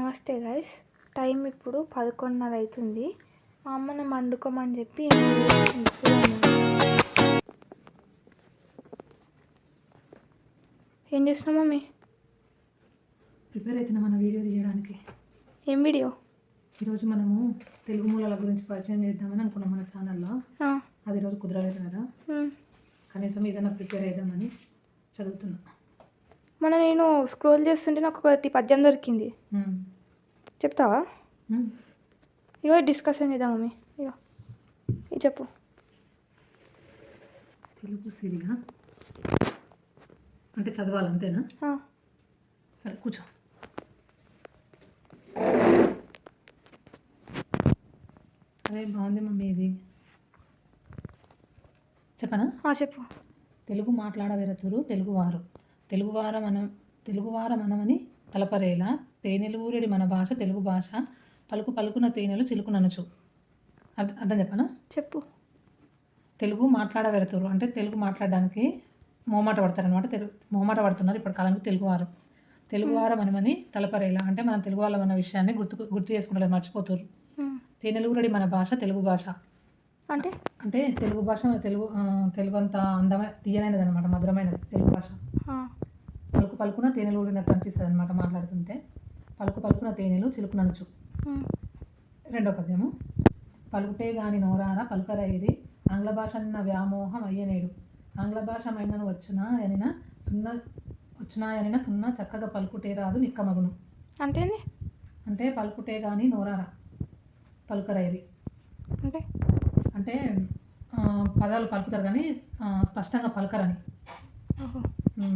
నమస్తే guys. Time ఇప్పుడు 11:30 అవుతుంది. మా అమ్మని వండుకోమని చెప్పి చూడండి. ఏం చేస్తున్నావు మమ్మీ? ప్రిపేర్ అవుతున్నాం మన వీడియో తీయడానికి. ఏం వీడియో? ఈరోజు మనము తెలుగు మూలాల గురించి పరిచయం చేద్దామని అనుకున్నాం మన ఛానల్లో. అది ఈరోజు కుదరలేదు కదా, కనీసం ఏదైనా ప్రిపేర్ అవుదామని చదువుతున్నా. నేను స్క్రోల్ చేస్తుంటే నాకు ఒకటి పద్యం దొరికింది, చెప్తావా? ఇగో డిస్కషన్ చేద్దాం మమ్మీ. ఇగో ఇది చెప్పు. తెలుగు సిరిగా అంటే చదవాలి అంతేనా? సరే కూర్చో. అదే బాగుంది మమ్మీ, ఇది చెప్పనా? చెప్పు. తెలుగు మాట్లాడవెరతురు తెలుగువారు, తెలుగువార మనమని తలపరేలా తేనెలూరెడి మన భాష తెలుగు భాష, పలుకు పలుకున తేనెలు చిలుకుననుచు. అర్థం చెప్పనా? చెప్పు. తెలుగు మాట్లాడవెరతురు అంటే తెలుగు మాట్లాడడానికి మొహమాట పడతారనమాట. మొహమాట పడుతున్నారు ఇప్పుడు కాలానికి తెలుగువార మనమని తలపరేలా అంటే మనం తెలుగు వాళ్ళం అన్న విషయాన్ని గుర్తు చేసుకుంటారు, మర్చిపోతారు. తేనెలూరెడి మన భాష తెలుగు భాష అంటే తెలుగు భాష తెలుగు అంత అందమైన తీయనైనది అనమాట, మధురమైనది తెలుగు భాష. పలుకు పలుకున తేనెలు ఊడినట్టు అనిపిస్తుంది అనమాట మాట్లాడుతుంటే. పలుకు పలుకున తేనెలు చిలుకుననుచు. రెండో పద్యము. పలుకుటే గాని నోరార పలుకరైరి ఆంగ్ల భాష అన్న వ్యామోహం అయ్యనేడు, ఆంగ్ల భాష మైనను వచ్చునాయనిన సున్నా చక్కగా పలుకుటే రాదు నిక్కమగును. అంటే పలుకుటే గాని నోరార పలుకరైరి అంటే పదాలు పలుకుతారు కానీ స్పష్టంగా పలకరని.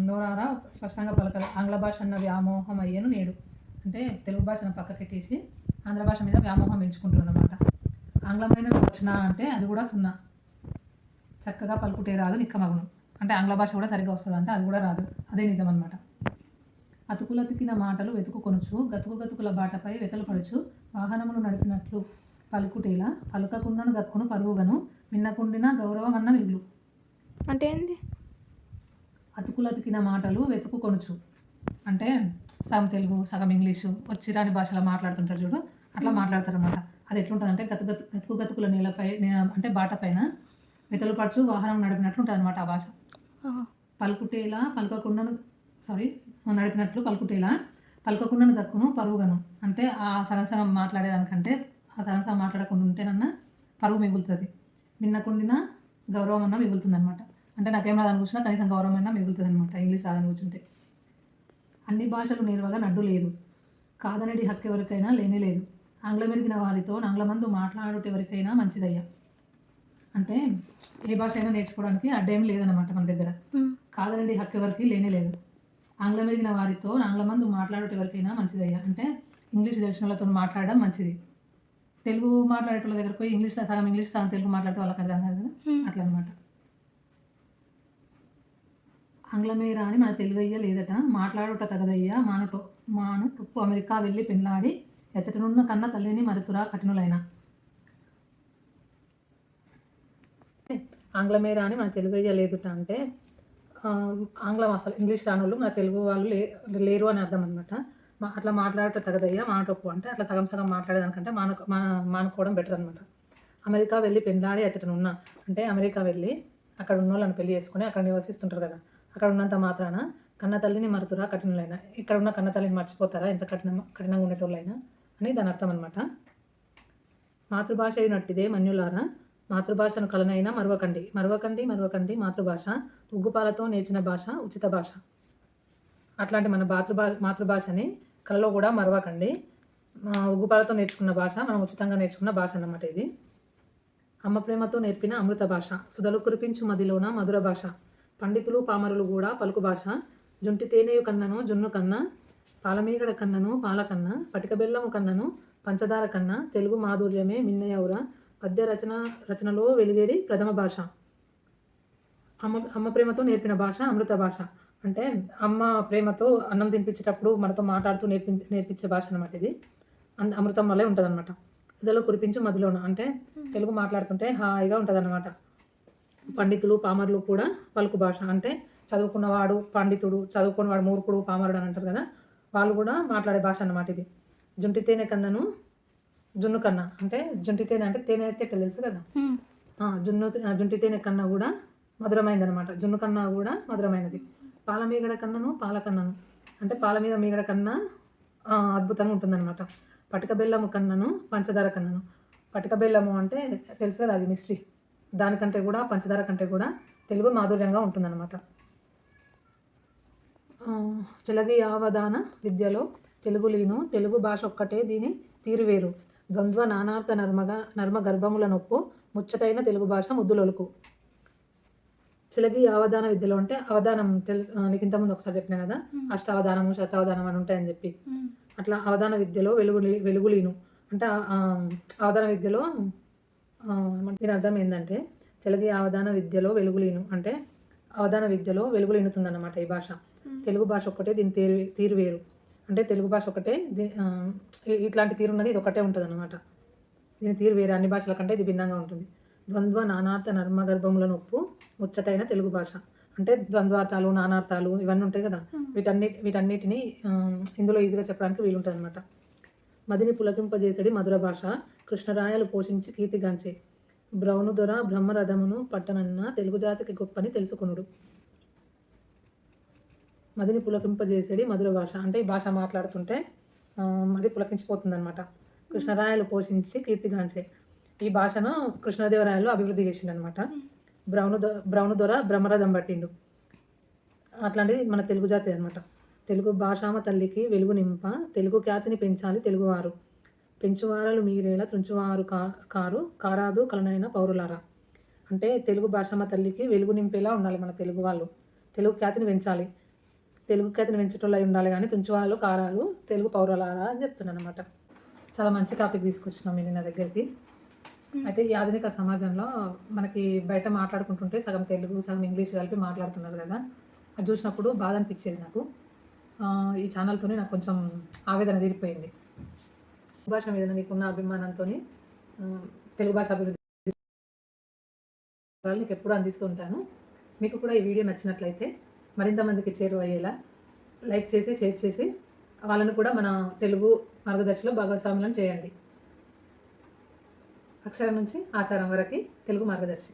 నోరారా స్పష్టంగా పలకరు. ఆంగ్ల భాష అన్న వ్యామోహం అయ్యను నేడు అంటే తెలుగు భాషను పక్కకెట్టేసి ఆంధ్ర భాష మీద వ్యామోహం పెంచుకుంటారు అన్నమాట. ఆంగ్లమైన వచ్చిన అంటే అది కూడా సున్నా, చక్కగా పలుకుటే రాదు నిక్కమగును అంటే ఆంగ్ల భాష కూడా సరిగ్గా వస్తుంది అంటే అది కూడా రాదు, అదే నిజం అనమాట. అతుకులతికిన మాటలు వెతుకు కొనుచు గతుకుల బాటపై వెతలు పడుచు వాహనములు నడిపినట్లు పలుకుటేలా పలుకకుండను దక్కును పరుగుగను మిన్నకుండిన గౌరవం అన్న మిగులు. అంటే ఏంది? అతుకులతికిన మాటలు వెతుకు కొనుచు అంటే సగం తెలుగు సగం ఇంగ్లీషు వచ్చిరాని భాషలో మాట్లాడుతుంటారు చూడు, అట్లా మాట్లాడతారు అనమాట. అది ఎట్లుంటుంది అంటే గతుకుల నేలపై అంటే బాట పైన వెతలు పడుచు వాహనం నడిపినట్లు ఉంటుంది అనమాట ఆ భాష. పలుకుటేలా నడిపినట్లు పలుకకుండను దక్కును పరుగుగను అంటే ఆ సగం మాట్లాడేదానికంటే ఆ సగం మాట్లాడకుండా ఉంటేనన్నా పరుగు మిగులుతుంది, మిన్నకుండిన గౌరవం అన్న మిగులుతుంది అనమాట. అంటే నాకేం రాదని కూర్చున్నా కనీసం గౌరవం అన్నా మిగులుతుంది అనమాట ఇంగ్లీష్ రాదని కూర్చుంటే. అన్ని భాషలు నేర్వగా నడ్డు లేదు, కాదనడి హక్కు ఎవరికైనా లేనే లేదు, ఆంగ్లం ఎరిగిన వారితో ఆంగ్లమందు మాట్లాడుట ఎవరికైనా మంచిదయ్యా. అంటే ఏ భాష అయినా నేర్చుకోవడానికి అడ్డేం లేదనమాట మన దగ్గర. కాదనడి హక్కు ఎవరికి లేనే లేదు, ఆంగ్లం ఎరిగిన వారితో ఆంగ్లమందు మాట్లాడుట ఎవరికైనా మంచిదయ్యా అంటే ఇంగ్లీష్ తెలిసిన వాళ్ళతో మాట్లాడడం మంచిది. తెలుగు మాట్లాడేటోళ్ళ దగ్గరకు పోయి సగం ఇంగ్లీష్ సగం తెలుగు మాట్లాడితే వాళ్ళకి అర్థం కాదు కదా, అట్లా అనమాట. ఆంగ్లమే రాని మన తెలుగయ్య లేదట మాట్లాడుట తగదయ్యా మానుటొప్పు అమెరికా వెళ్ళి పెళ్ళాడి ఎచ్చటనున్న కన్న తల్లిని మరుతురా కఠినులైన. ఆంగ్లమే రాని మన తెలుగయ్య లేదుట అంటే ఆంగ్లం అసలు ఇంగ్లీష్ రాని వాళ్ళు మన తెలుగు వాళ్ళు లేరు అని అర్థం అనమాట. అట్లా మాట్లాడుట తగదయ్యా మానుటొప్పు అంటే అట్లా సగం మాట్లాడేదానికంటే మానుకోవడం బెటర్ అనమాట. అమెరికా వెళ్ళి పెళ్ళాడి ఎచ్చటనున్న అంటే అమెరికా వెళ్ళి అక్కడ ఉన్న వాళ్ళని పెళ్లి చేసుకుని అక్కడ నివసిస్తుంటారు కదా, అక్కడ ఉన్నంత మాత్రాన కన్న తల్లిని మరుతురా కఠినులైనా ఇక్కడ ఉన్న కన్న తల్లిని మర్చిపోతారా ఎంత కఠినంగా ఉండేటోళ్ళైనా అని దాని అర్థం అనమాట. మాతృభాష అయినట్టిదే మన్యులారా మాతృభాషను కలనైనా మరవకండి మాతృభాష ఉగ్గుపాలతో నేర్చిన భాష ఉచిత భాష. అట్లాంటి మన మాతృభాషని కళలో కూడా మరవకండి, ఉగ్గుపాలతో నేర్చుకున్న భాష మనం ఉచితంగా నేర్చుకున్న భాష అన్నమాట ఇది. అమ్మ ప్రేమతో నేర్పిన అమృత భాష సుధలు కురిపించు మదిలోన మధుర భాష, పండితులు పామరులు కూడా పలుకు భాష, జుంటి తేనెయు కన్నను జున్ను కన్నా పాలమీగడ కన్నను పాల కన్నా పటిక బెల్లము కన్నను పంచదార కన్నా తెలుగు మాధుర్యమే మిన్నయౌర పద్య రచనలో వెలిగేడి ప్రథమ భాష. అమ్మ ప్రేమతో నేర్పిన భాష అమృత భాష అంటే అమ్మ ప్రేమతో అన్నం తినిపించేటప్పుడు మనతో మాట్లాడుతూ నేర్పించే భాష అనమాట ఇది. అమృతం వల్లే ఉంటుంది అనమాట. సుధలో కురిపించు మదిలోన అంటే తెలుగు మాట్లాడుతుంటే హాయిగా ఉంటుంది అన్నమాట. పండితులు పామరులు కూడా పలుకు భాష అంటే చదువుకున్నవాడు పండితుడు, చదువుకున్నవాడు మూర్ఖుడు పామరుడు అని అంటారు కదా, వాళ్ళు కూడా మాట్లాడే భాష అన్నమాట ఇది. జుంటి తేనె కన్నను జున్ను కన్నా, అంటే జుంటి తేనె అంటే తేనె అయితే తెలుసు కదా, జుంటి తేనె కన్నా కూడా మధురమైనది అనమాట. జున్ను కన్నా కూడా మధురమైనది. పాల మీగడ కన్నను పాల కన్నను, అంటే పాల మీద మీగడ కన్నా అద్భుతంగా ఉంటుందన్నమాట. పటిక బెల్లము కన్నను పంచదార కన్నను. పటిక బెల్లము అంటే తెలుసు కదా, అది మిస్టరీ. దానికంటే కూడా పంచదార కంటే కూడా తెలుగు మాధుర్యంగా ఉంటుందన్నమాట. చెలగి యావదాన విద్యలో తెలుగు లీను, తెలుగు భాష ఒక్కటే దీని తీరువేరు. ద్వంద్వ నానార్థ నర్మ గర్భముల నొప్పు, ముచ్చటైన తెలుగు భాష ముద్దులొలుకు. చిలగి అవధాన విద్యలో అంటే అవధానం నీకు ఇంతకుముందు ఒకసారి చెప్పినా కదా, అష్టావధానము శతావధానం అని ఉంటాయని చెప్పి. అట్లా అవధాన విద్యలో వెలుగులీను అంటే అవధాన విద్యలో దీని అర్థం ఏంటంటే, చిలగి అవధాన విద్యలో వెలుగులీను అంటే అవధాన విద్యలో వెలుగులీనుతుందన్నమాట ఈ భాష. తెలుగు భాష ఒక్కటే దీని తీరు వేరు, అంటే తెలుగు భాష ఒకటే ఇట్లాంటి తీరు ఉన్నది, ఇది ఒకటే ఉంటుంది అనమాట. దీని తీరు వేరే, అన్ని భాషల కంటే ఇది భిన్నంగా ఉంటుంది. ద్వంద్వ నానార్థ నర్మ గర్భముల నొప్పు, ముచ్చటైన తెలుగు భాష అంటే ద్వంద్వార్థాలు నానార్థాలు ఇవన్నీ ఉంటాయి కదా, వీటన్నిటిని ఇందులో ఈజీగా చెప్పడానికి వీలుంటుంది అనమాట. మదిని పులకింపజేసడి మధుర భాష, కృష్ణరాయలు పోషించి కీర్తిగాంచే. బ్రౌను దొర బ్రహ్మరథమును పట్టనన్న తెలుగు జాతికి గొప్పని తెలుసుకొనుడు. మదిని పులకింపజేసేది మధుర భాష అంటే ఈ భాష మాట్లాడుతుంటే మది పులకించిపోతుంది అనమాట. కృష్ణరాయలు పోషించి కీర్తిగాంచే, ఈ భాషను కృష్ణదేవరాయలు అభివృద్ధి చేసిండు అనమాట. బ్రౌను దొర బ్రహ్మరథం పట్టిండు. అట్లాంటిది మన తెలుగు జాతి అనమాట. తెలుగు భాషామ తల్లికి వెలుగు నింప, తెలుగు ఖ్యాతిని పెంచాలి తెలుగువారు. పెంచువారలు మీరేలా తుంచువారు కారు కారాదు కలనైన పౌరులారా. అంటే తెలుగు భాషామ తల్లికి వెలుగు నింపేలా ఉండాలి మన తెలుగు వాళ్ళు. తెలుగు ఖ్యాతిని పెంచాలి, తెలుగు ఖ్యాతిని పెంచటోళ్ళు అయి ఉండాలి, కానీ తుంచువాళ్ళు కారాలు తెలుగు పౌరులారా అని చెప్తున్నాను అనమాట. చాలా మంచి టాపిక్ తీసుకొచ్చినాం నేను నా దగ్గరికి. అయితే ఈ ఆధునిక సమాజంలో మనకి బయట మాట్లాడుకుంటుంటే సగం తెలుగు సగం ఇంగ్లీష్ కలిపి మాట్లాడుతున్నారు కదా, అది చూసినప్పుడు బాధ అనిపించేది నాకు. ఈ ఛానల్తోనే నాకు కొంచెం ఆవేదన తీరిపోయింది. భాష మీద నీకున్న అభిమానంతో తెలుగు భాష అభివృద్ధి నీకు ఎప్పుడూ అందిస్తూ ఉంటాను. మీకు కూడా ఈ వీడియో నచ్చినట్లయితే మరింత మందికి చేరువయ్యేలా లైక్ చేసి షేర్ చేసి వాళ్ళను కూడా మన తెలుగు మార్గదర్శిలో భాగస్వాములను చేయండి. అక్షరం నుంచి ఆచారం వరకు తెలుగు మార్గదర్శి.